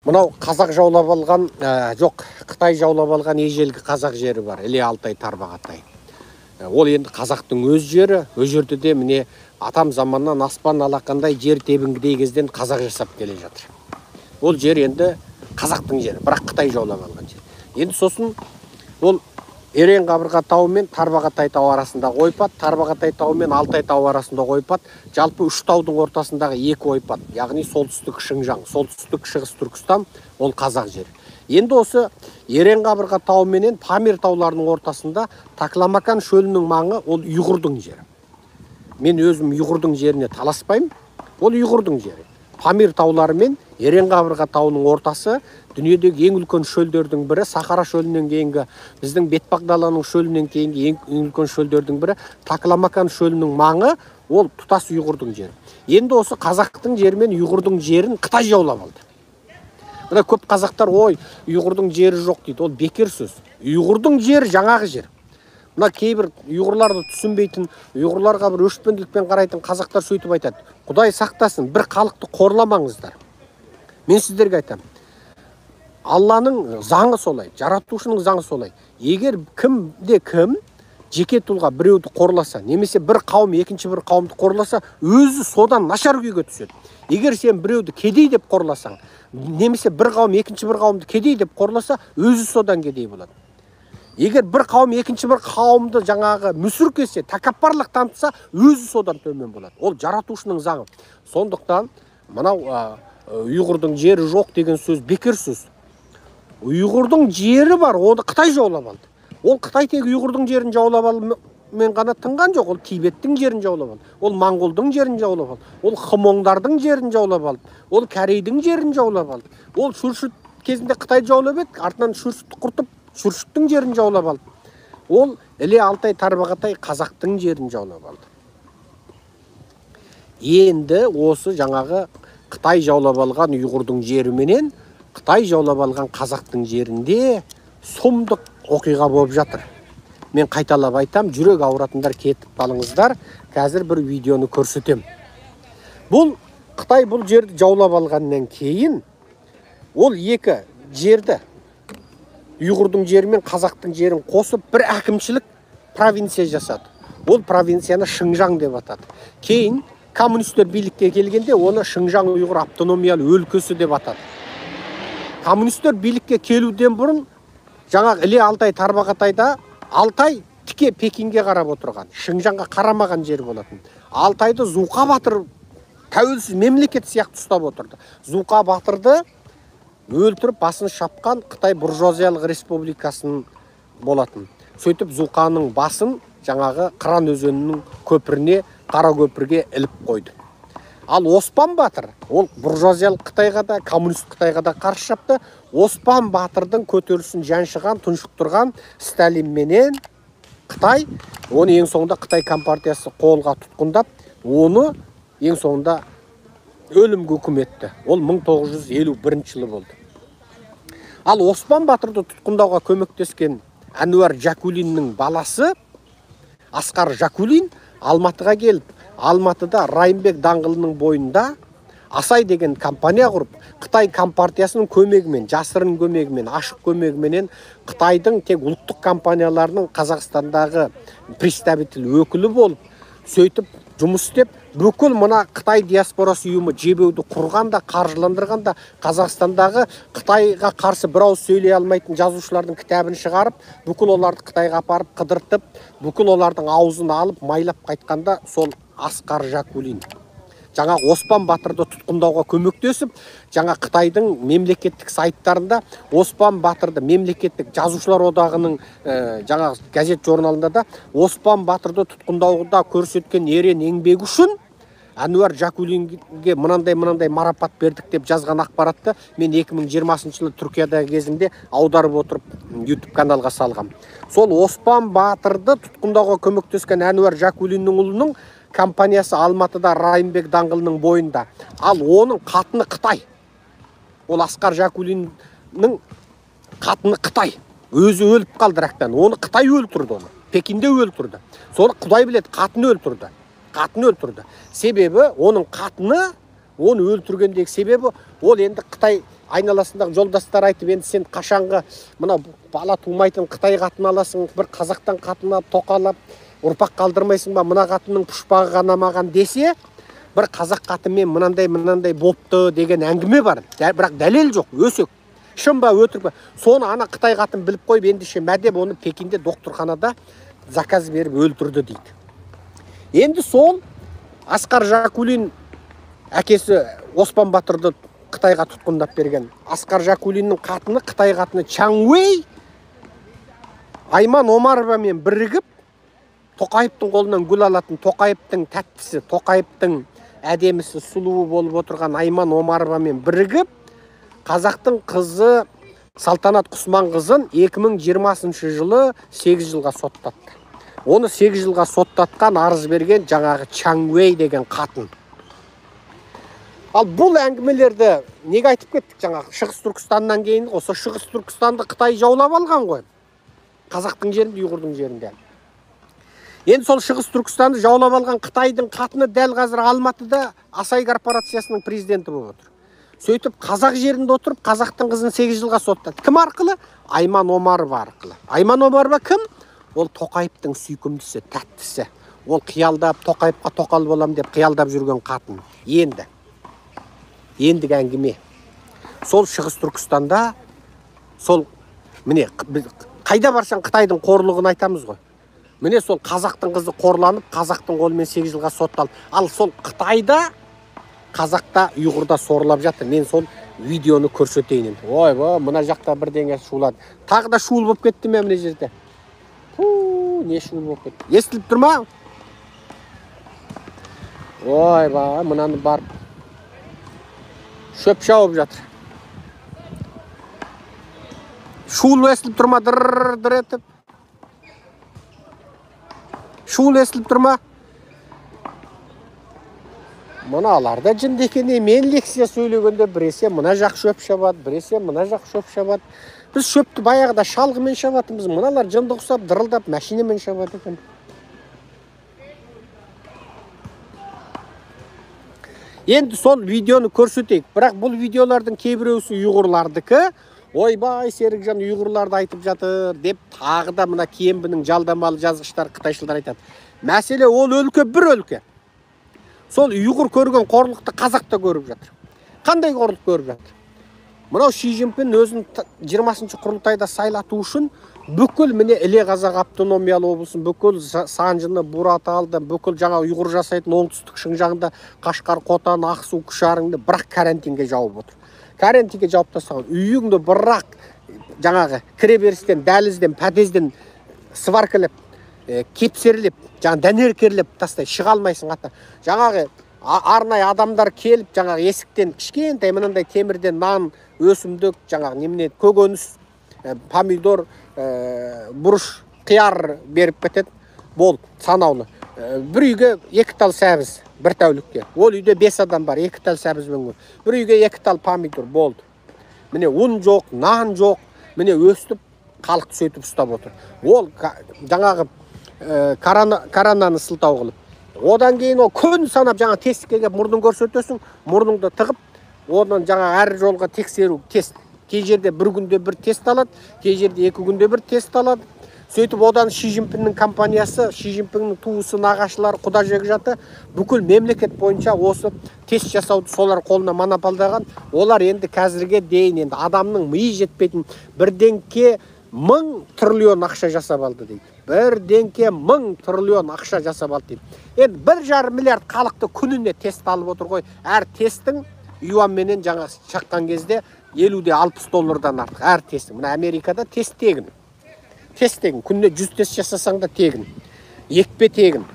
Мынау қазақ жаулап алған, жоқ, Қытай жаулап алған ежелгі қазақ жері бар, Іле Алтай, Тарбағатай. Ол енді қазақтың өз жері, өз жерде де міне атам заманнан аспан алақандай жер тебінгідей кезден қазақ жасап келе жатыр. Ол жер енді қазақтың жері, бірақ Қытай жаулап алған жер. Енді сосын ол Ерен Қабырға тауы мен Тарбағатай тауы арасындағы ойпат, Тарбағатай тауы мен Алтай тауы арасындағы ойпат, жалпы үш таудың ортасындағы екі ойпат, яғни солтүстік Шыңжаң, солтүстік шығыс Түркістан, ол қазақ жері. Енді осы Ерен Қабырға тауы менен Памир тауларының ортасында Такламакан шөлінің маңы, ол ұйғырдың жері. Мен өзім ұйғырдың жеріне таласпаймын, ол ұйғырдың жері. Памир таулары мен Ерен Қабырға тауының ортасы дүниедегі ең үлкен шөлдердің бірі, Сахара шөлінен кейінгі, біздің Бетпақдаланың шөлінен кейінгі ең үлкен шөлдердің бірі, Такламакан шөлінің маңы, ол тұтас ұйғырдың жері. Енді осы қазақтың жері мен ұйғырдың жерін Қытай жаулап алды. Мына көп қазақтар, ой, ұйғырдың жері жоқ дейді, ол бекер сөз. Ұйғырдың жері жаңағы жер. Мына кейбір ұйғырларды түсінбейтін, ұйғырларға бір өшпенділікпен қарайтын қазақтар сөйтіп айтады: Құдай сақтасын, бір халықты қорламаңыздар. Мен сіздерге айтамын, Алланың заңы солай, жаратушының заңы солай. Егер кімде кім жеке тұлға біреуді қорласа, немесе бір қауым екінші бір қауымды қорласа, өзі содан нашар күйге түседі. Егер сен біреуді кедей деп қорласаң, немесе бір қауым екінші бір қауымды кедей деп қорласа, өзі содан кедей болады. Егер бір қауым екінші бір қауымды жаңағы мүсіркесе, тәкаппарлық танытса, өзі содан төмен болады. Ол жаратушының заңы. Сондықтан мынау ұйғырдың жері жоқ деген сөз бекер сөз. Ұйғырдың жері бар, оны Қытай жаулап алды. Ол Қытай тек ұйғырдың жерін жаулап алумен ғана тынған жоқ, ол Тибеттің жерін жаулап алды. Ол Моңғолдың жерін жаулап алды. Ол Хмоңдардың жерін жаулап алды. Ол Корейдің жерін жаулап алды. Ол Шүршіт кезінде Қытай жаулап еді, артынан Шүршітті құртып Шүршіттің жерін жаулап алды. Ол Іле Алтай, Тарбағатай қазақтың жерін жаулап алды. Енді осы жаңағы Қытай жаулап алған ұйғырдың жері менен Қытай жаулап алған қазақтың жерінде сұмдық оқиға болып жатыр. Мен қайталап айтам, жүрек ауыратындар кетіп қалыңыздар, қазір бір видеоны көрсетем. Бұл Қытай бұл жерді жаулап алғаннан кейін ол екі жерді, ұйғырдың жері мен қазақтың жерін қосып бір әкімшілік провинция жасады. Ол провинцияны Шыңжаң деп атады. Кейін коммунистер билікке келгенде оны Шыңжаң ұйғыр автономиялы өлкесі деп атады. Коммунистер билікке келуден бұрын жаңағы Іле Алтай, Тарбағатайда Алтай тіке Пекинге қарап отырған, Шыңжаңға қарамаған жер болатын. Алтайды Зұқа Батыр тәуелсіз мемлекет сияқты ұстап отырды. Зұқа Батырды өлтіріп басын шапқан Қытай буржуазиялық республикасының болатын. Сөйтіп Зұқаның басын жаңағы Қыран өзенінің көпіріне, Қара көпірге іліп қойды. Ал Оспан Батыр, ол буржуазиялық Қытайға да, коммунист Қытайға да қарсы шапты. Оспан Батырдың көтерілісін жаншыған, тұншықтырған Сталин менен Қытай, оны ең соңында Қытай компартиясы қолға тұтқындап, оны ең соңында өлімге үкім етті. Ол 1951 жылы болды. Ал Оспан Батырды тұтқындауға көмектескен Әнуар Жакулиннің баласы Асқар Жакулин Алматыға келіп, Алматыда Райымбек даңғылының бойында Асай деген компания құрып, Қытай компартиясының көмегімен, жасырын көмегімен, ашық көмегімен Қытайдың тек ұлттық компанияларының Қазақстандағы представитель өкілі болып, сөйтіп жұмыс істеп, бүкіл мына Қытай диаспорасы ұйымы жебеуді құрғанда, қаржыландырғанда, Қазақстандағы Қытайға қарсы бір ауыз сөйлей алмайтын жазушылардың кітабын шығарып, бүкіл оларды Қытайға апарып қыдыртып, бүкіл олардың аузын алып, майлап қайтқанда сол Асқар Жакулин жаңа Оспан Батырды тұтқындауға көмектесіп, жаңа Қытайдың мемлекеттік сайттарында Оспан Батырды мемлекеттік жазушылар одағының жаңа газет журналында да Оспан Батырды тұтқындауда көрсеткен ерен еңбегі үшін Әнуар Жакулинге мынандай марапат бердік деп жазған ақпаратты мен 2020 жылы Түркиядағы кезінде аударып отырып YouTube каналға салғам. Сол Оспан Батырды тұтқындауға көмектескен Әнуар Жакулиннің ұлының компаниясы Алматыда Райымбек даңғылының бойында. Ал оның қатыны Қытай. Ол Асқар Жакулиннің қатыны Қытай. Өзі өліп қалды рақтан. Оны Қытай өлтірді оны. Пекинде өлтірді. Соны Құдай біледі, қатыны өлтірді. Себебі оның қатыны, оны өлтіргендегі себебі ол енді Қытай айналасындағы жолдастар айтып, енді сен қашанғы мына бала тумайтын Қытай қатын аласың, бір қазақтан қатын алып тоқалап ұрпақ қалдырмайсың ба, мына қатынның пұшпағы қанамаған десе, бір қазақ қатынмен мынандай бопты деген әңгіме бар. Бірақ дәлел жоқ, өсек. Шын ба, өтірік па? Соны ана Қытай қатын біліп қойып, ендеше мәдеп оны Пекинде докторханада заказ беріп өлтірді дейді. Енді сол Асқар Жакулин әкесі Оспан Батырды Қытайға тұтқындап берген. Асқар Жакулиннің қатыны, Қытай қатыны Чаң Уэй Айман Омаровамен бірігіп, Тоқаевтың қолынан гүл алатын, Тоқаевтың тәттісі, Тоқаевтың әдемісі, сұлуы болып отырған Айман Омаровамен бірігіп, қазақтың қызы Салтанат Құсманқызын 2020 жылы 8 жылға соттатты. Оны 8 жылға соттатқан, арыз берген жаңағы Чаң Уэй деген қатын. Ал бұл әңгімелерді неге айтып кеттік? Жаңағы Шығыс Түркістаннан кейін, осы Шығыс Түркістанды Қытай жаулап алған ғой. Қазақтың жерінде, ұйғырдың жерінде. Енді сол Шығыс Түркістанды жаулап алған Қытайдың қатыны дәл қазір Алматыда Асай корпорациясының президенті болып отыр. Сөйтіп қазақ жерінде отырып, қазақтың қызын 8 жылға соттады. Кім арқылы? Айман Омарова арқылы. Айман Омарова кім? Ол Тоқаевтың сүйкімдісі, тәттісі. Ол қиялдап, Тоқаевқа тоқал болам деп қиялдап жүрген қатын. Ендігі әңгіме. Сол Шығыс Түркістанда, сол, міне, қайда барсаң Қытайдың қорлығын айтамыз ғой. Міне сол қазақтың қызы қорланып, қазақтың қолымен 8 жылға сотталды. Ал сол Қытайда, қазақта, ұйғырда сорлап жатыр. Мен сол видеоны көрсетейін. Ой, мына жақта бірдеңе шулады. Тағы да шуыл болып кетті ме міне жерде? Не шуыл болып кетті? Естіліп тұр ма? Ой, мынаны барып шөп шауып жатыр. Шуыл естіліп тұр ма? Дыр етіп. Шуыл естіліп тұр ма? Мыналарда жынды екен, мен лекция сөйлегенде біресе мына жақ шөп шабады, біресе мына жақ шөп шабады. Біз шөпті баяғыда шалғымен шабатымыз, мыналар жынды құсап, дырылдап, машинамен шабады екен. Енді сол видеоны көрсетейік. Бірақ бұл видеолардың кейбіреусі ұйғырлардікі, ойбай Серікжан ұйғырларды айтып жатыр деп, тағы да мына Кембінің жалдамалы жазғыштар, қытайшылдар айтады. Мәселе ол өлке бір өлке. Сол ұйғыр көрген қорлықты қазақ та көріп жатыр. Қандай қорлық көріп жатыр? Мынау Ши Цзиньпин өзін 20-шы құрылтайда сайлату үшін бүкіл міне Іле Қазақ автономиялы облысын, бүкіл Санжыны, Бураталды, бүкіл жаңа ұйғыр жасайтын оңтүстік Шыңжаңда, Қашқар, Қотан, Ақсу, Күшарыңды бірақ карантинге жауып отыр. Карантинге жауып тастаған. Үйіңді бірақ жаңағы кіреберістен, дәлізден, пәтезден сваркалеп, кепсерлеп, жаңа дәнеркерлеп тастай, шыға алмайсың ата. Жаңағы арнай адамдар келіп, жаңағы есіктен кішкентай мынандай темірден нан, өсімдік, жаңағы немене көкөніс, помидор, бұрыш, қияр беріп кетеді. Бол, санаулы. Бір үйге 2 тал сәбіз, бір тәулікке. Ол үйде 5 адам бар, 2 тал сәбізбен көр. Бір үйге 2 тал помидор болды. Міне ұн жоқ, нан жоқ. Міне өстіп, халықты сөйтіп ұстап отыр. Ол жаңағы коронаны сылтау қылып. Одан кейін ол күн санап жаңа тестке келіп мұрнын көрсетесің, мұрныңды тығып, одан жаңа әр жолға тексеру тест. Кей жерде бір күнде бір тест алады, кей жерде 2 күнде бір тест алады. Сөйтіп одан Ши Цзиньпиннің компаниясы, Ши Цзиньпиннің туысы, нағашылары, құда жекжаты бүкіл мемлекет бойынша осы тест жасауды солар қолына монополдаған. Олар енді қазірге дейін енді адамның миы жетпейтін бірдеңке 1000 триллион ақша жасап алды дейді. Бірдеңке 1000 триллион ақша жасап алды дейді. Енді 1,5 миллиард халықты күніне тест алып отыр ғой. Әр тесттің юанменен жаңа шаққан кезде 50-де 60 доллардан артық әр тесттің. Мына Америкада тест тегін. Тест тегін. Күніне 100 тест жасасаң да тегін. Екпе тегін.